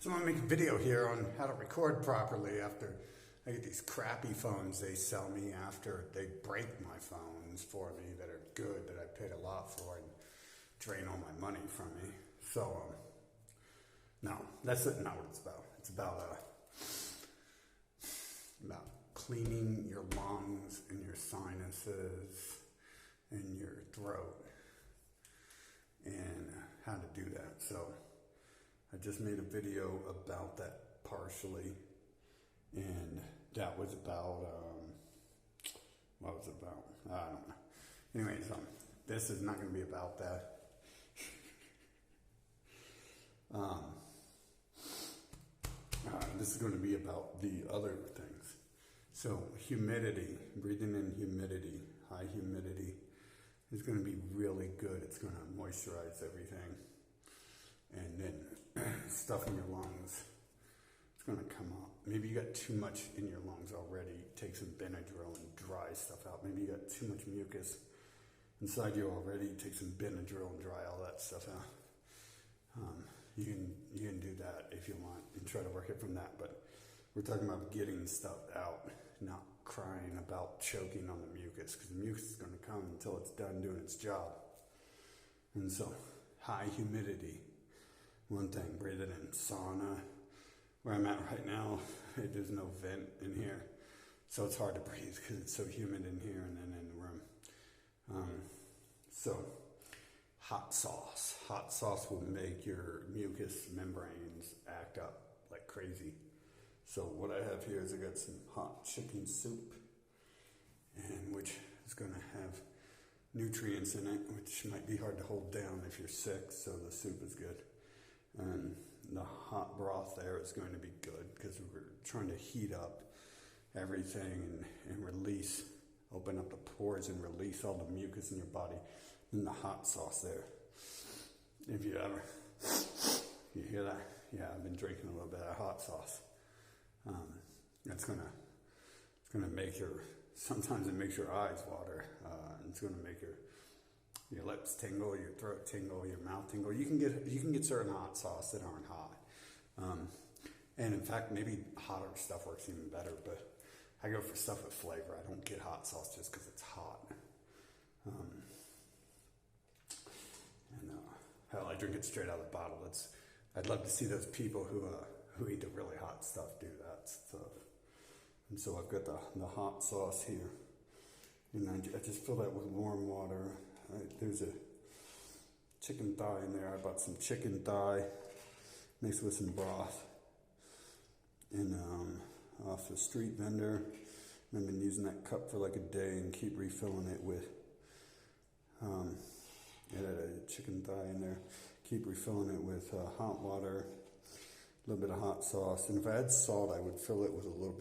So I'm gonna make a video here on how to record properly after I get these crappy phones they sell me after they break my phones for me that are good, that I paid a lot for and drain all my money from me. So, no, that's not what it's about. It's about cleaning your lungs and your sinuses and your throat and how to do that. So I just made a video about that partially, and that was about, what was it about? I don't know. Anyways, this is not going to be about that. This is going to be about the other things. So humidity, breathing in humidity, high humidity is going to be really good. It's going to moisturize everything. And then stuff in your lungs, it's going to come up. Maybe you got too much in your lungs already. Take some Benadryl and dry stuff out. Maybe you got too much mucus inside you already. Take some Benadryl and dry all that stuff out. You can do that if you want and try to work it from that. But we're talking about getting stuff out, not crying about choking on the mucus, because the mucus is going to come until it's done doing its job. And so, high humidity. One thing, breathe it in. Sauna. Where I'm at right now, there's no vent in here, so it's hard to breathe because it's so humid in here and then in the room. So, hot sauce. Hot sauce will make your mucous membranes act up like crazy. So what I have here is I got some hot chicken soup, and which is going to have nutrients in it, which might be hard to hold down if you're sick, so the soup is good. And the hot broth there is going to be good because we're trying to heat up everything and release, open up the pores and release all the mucus in your body. And the hot sauce there. If you ever, you hear that? Yeah, I've been drinking a little bit of hot sauce. It's gonna make sometimes it makes your eyes water. It's gonna make your lips tingle, your throat tingle, your mouth tingle. You can get certain hot sauce that aren't hot. And in fact, maybe hotter stuff works even better, but I go for stuff with flavor. I don't get hot sauce just because it's hot. Hell, I drink it straight out of the bottle. I'd love to see those people who eat the really hot stuff do that stuff. And so I've got the hot sauce here, and I just fill that with warm water. There's a chicken thigh in there. I bought some chicken thigh mixed with some broth, and off a street vendor. And I've been using that cup for like a day and keep refilling it with. Add a chicken thigh in there. Keep refilling it with hot water, a little bit of hot sauce, and if I had salt, I would fill it with a little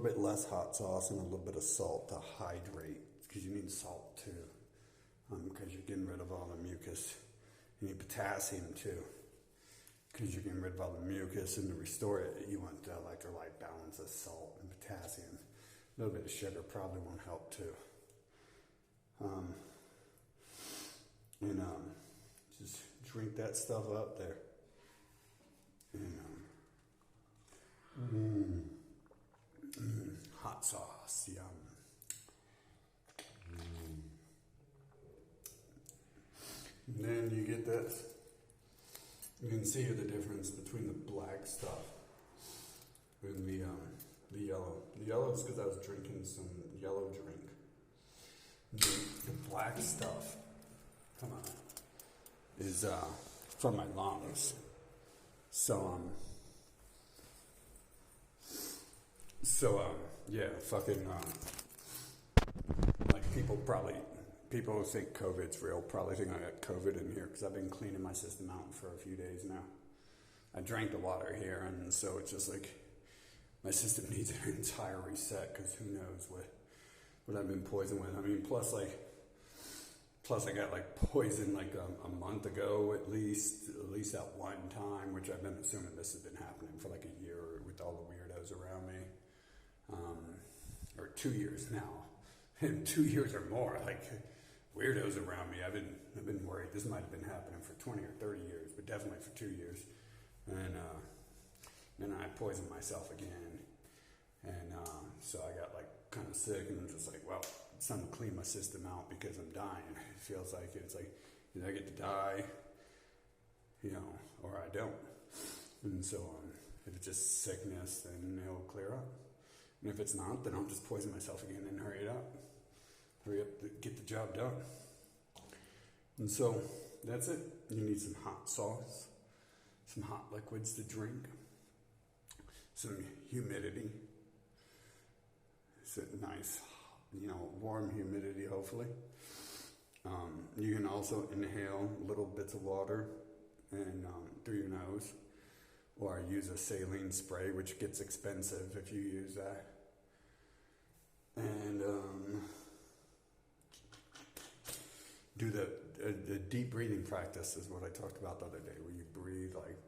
bit less hot sauce and a little bit of salt to hydrate, because you need salt too, because you're getting rid of all the mucus. You need potassium too, because you're getting rid of all the mucus, and to restore it, you want the electrolyte balance of salt and potassium. A little bit of sugar probably won't help too. And just drink that stuff up there. And hot sauce, yum. And then you get this. You can see the difference between the black stuff and the yellow. The yellow is because I was drinking some yellow drink. The black stuff, come on, is from my lungs. So yeah, fucking like people who think COVID's real probably think I got COVID in here, because I've been cleaning my system out for a few days now. I drank the water here, and so it's just like my system needs an entire reset, because who knows what I've been poisoned with. I mean, plus I got like poisoned like a month ago at least at one time, which I've been assuming this has been happening for like a year with all the weirdos around me, or 2 years now, and 2 years or more, like weirdos around me. I've been worried this might have been happening for 20 or 30 years, but definitely for 2 years, and poisoned myself again. And so I got like kind of sick, and I'm just like, well, it's time to clean my system out because I'm dying. It feels like it's like either I get to die, or I don't. And so if it's just sickness, then it'll clear up. And if it's not, then I'll just poison myself again and hurry up to get the job done. And so that's it. You need some hot sauce, some hot liquids to drink, some humidity. It's a nice, warm humidity, hopefully. You can also inhale little bits of water and through your nose, or use a saline spray, which gets expensive if you use that. And do the deep breathing practice is what I talked about the other day, where you breathe like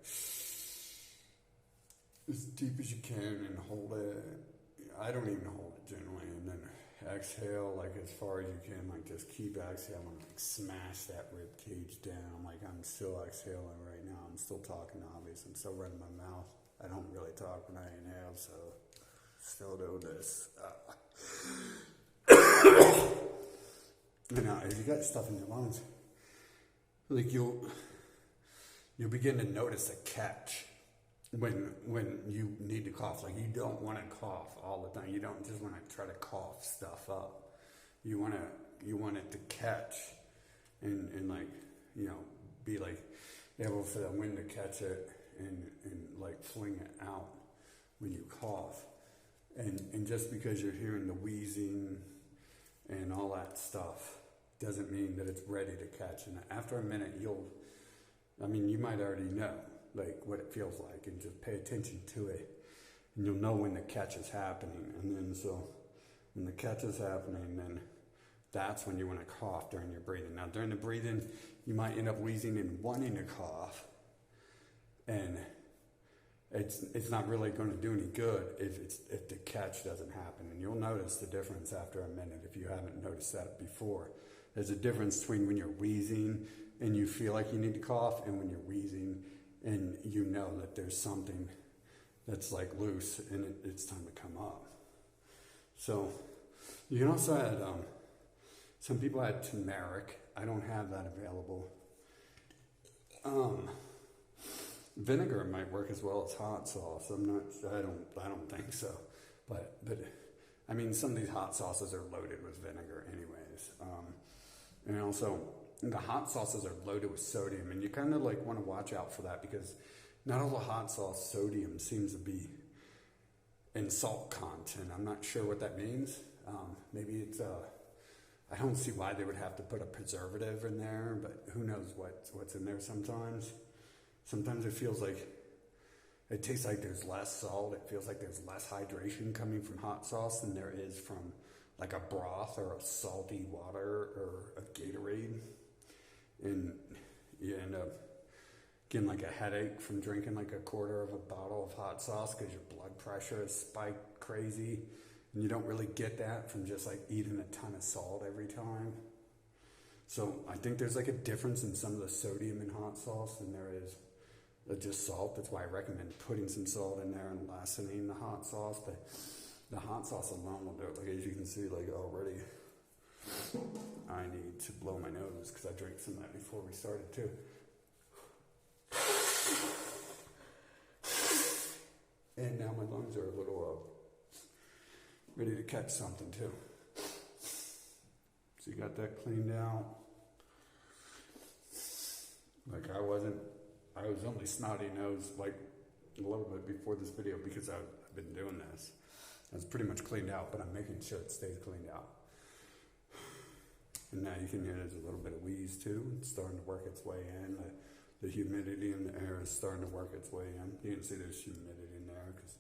as deep as you can and hold it. I don't even hold it generally, and then exhale like as far as you can, like just keep exhaling, like smash that rib cage down. Like I'm still exhaling right now. I'm still talking, obviously. I'm still running my mouth. I don't really talk when I inhale, so still do this. If you got stuff in your lungs, like you'll begin to notice a catch when you need to cough. Like you don't want to cough all the time. You don't just want to try to cough stuff up. You want it to catch and be like able for the wind to catch it and like fling it out when you cough. And just because you're hearing the wheezing and all that stuff doesn't mean that it's ready to catch. And after a minute, you might already know like what it feels like, and just pay attention to it, and you'll know when the catch is happening. And then so when the catch is happening, then that's when you want to cough during your breathing. Now during the breathing, you might end up wheezing and wanting to cough, and it's not really going to do any good if the catch doesn't happen. And you'll notice the difference after a minute if you haven't noticed that before. There's a difference between when you're wheezing and you feel like you need to cough, and when you're wheezing and you know that there's something that's like loose and it's time to come up. So you can also add, some people add turmeric. I don't have that available. Vinegar might work as well as hot sauce. I don't think so. But I mean, some of these hot sauces are loaded with vinegar anyways. And also, the hot sauces are loaded with sodium, and you kind of like want to watch out for that, because not all the hot sauce sodium seems to be in salt content. I'm not sure what that means. Maybe it's I don't see why they would have to put a preservative in there, but who knows what's in there sometimes. Sometimes it feels like it tastes like there's less salt. It feels like there's less hydration coming from hot sauce than there is from like a broth or a salty water or a Gatorade. And you end up getting like a headache from drinking like a quarter of a bottle of hot sauce because your blood pressure is spiked crazy. And you don't really get that from just like eating a ton of salt every time. So I think there's like a difference in some of the sodium in hot sauce than there is just salt. That's why I recommend putting some salt in there and lessening the hot sauce. But the hot sauce alone will do it. Like as you can see, like already I need to blow my nose because I drank some of that before we started too. And now my lungs are a little ready to catch something too. So you got that cleaned out. Like I was only snotty nosed like a little bit before this video because I've been doing this. I was pretty much cleaned out, but I'm making sure it stays cleaned out. And now you can hear there's a little bit of wheeze too. It's starting to work its way in. The humidity in the air is starting to work its way in. You can see there's humidity in there because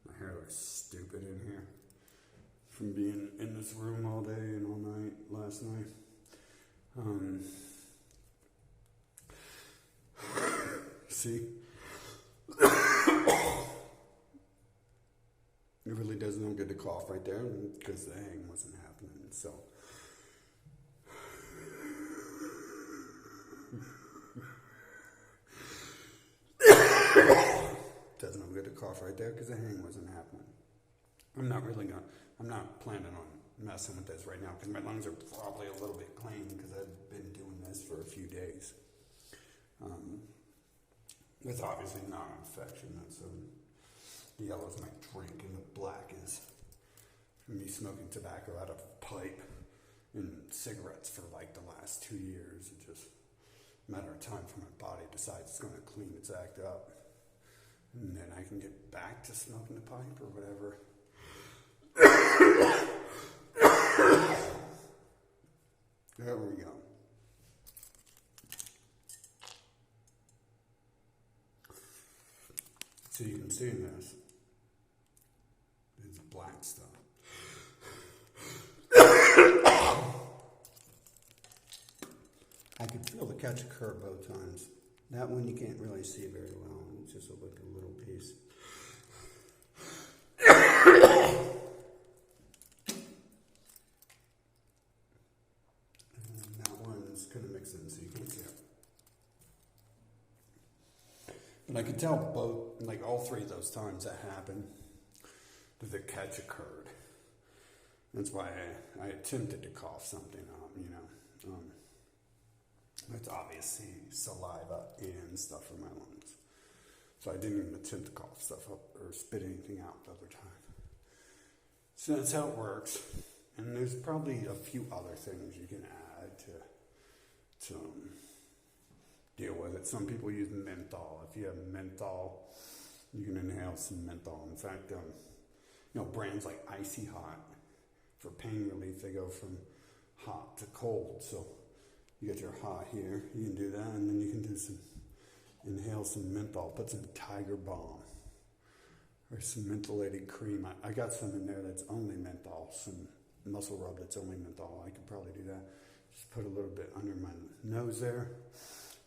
my hair looks stupid in here from being in this room all day and all night last night. See? It really does no good to cough right there because the hang wasn't happening. So does no good to cough off right there because the hang wasn't happening. I'm not planning on messing with this right now because my lungs are probably a little bit clean because I've been doing this for a few days. It's obviously not an infection. That's the yellow is my drink and the black is from me smoking tobacco out of a pipe and cigarettes for like the last 2 years. It's just a matter of time for my body decides it's going to clean its act up. And then I can get back to smoking the pipe or whatever. There we go. So you can see this. It's black stuff. I could feel the catch occur both times. That one you can't really see very well. It's just like a little piece. And that one's kind of mixed in so you can't see it. But I could tell both, like all three of those times that happened, that the catch occurred. That's why I attempted to cough something up, you know. It's obviously saliva and stuff from my lungs. So I didn't even attempt to cough stuff up or spit anything out the other time. So that's how it works. And there's probably a few other things you can add to deal with it. Some people use menthol. If you have menthol, you can inhale some menthol. In fact, brands like Icy Hot, for pain relief, they go from hot to cold. So you get your hot here, you can do that, and then you can do inhale some menthol, put some Tiger Balm or some mentholated cream. I got some in there that's only menthol, some muscle rub that's only menthol. I could probably do that. Just put a little bit under my nose there,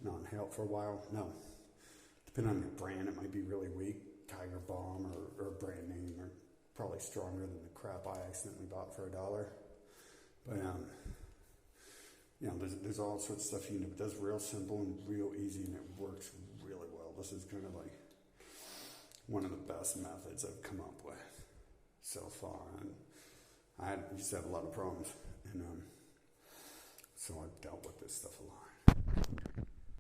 and I'll inhale it for a while. No, depending on your brand, it might be really weak. Tiger Balm or a brand name are probably stronger than the crap I accidentally bought for $1. But there's all sorts of stuff you can do. It does real simple and real easy, and it works really well. This is kind of like one of the best methods I've come up with so far. And I used to have a lot of problems, and so I've dealt with this stuff a lot.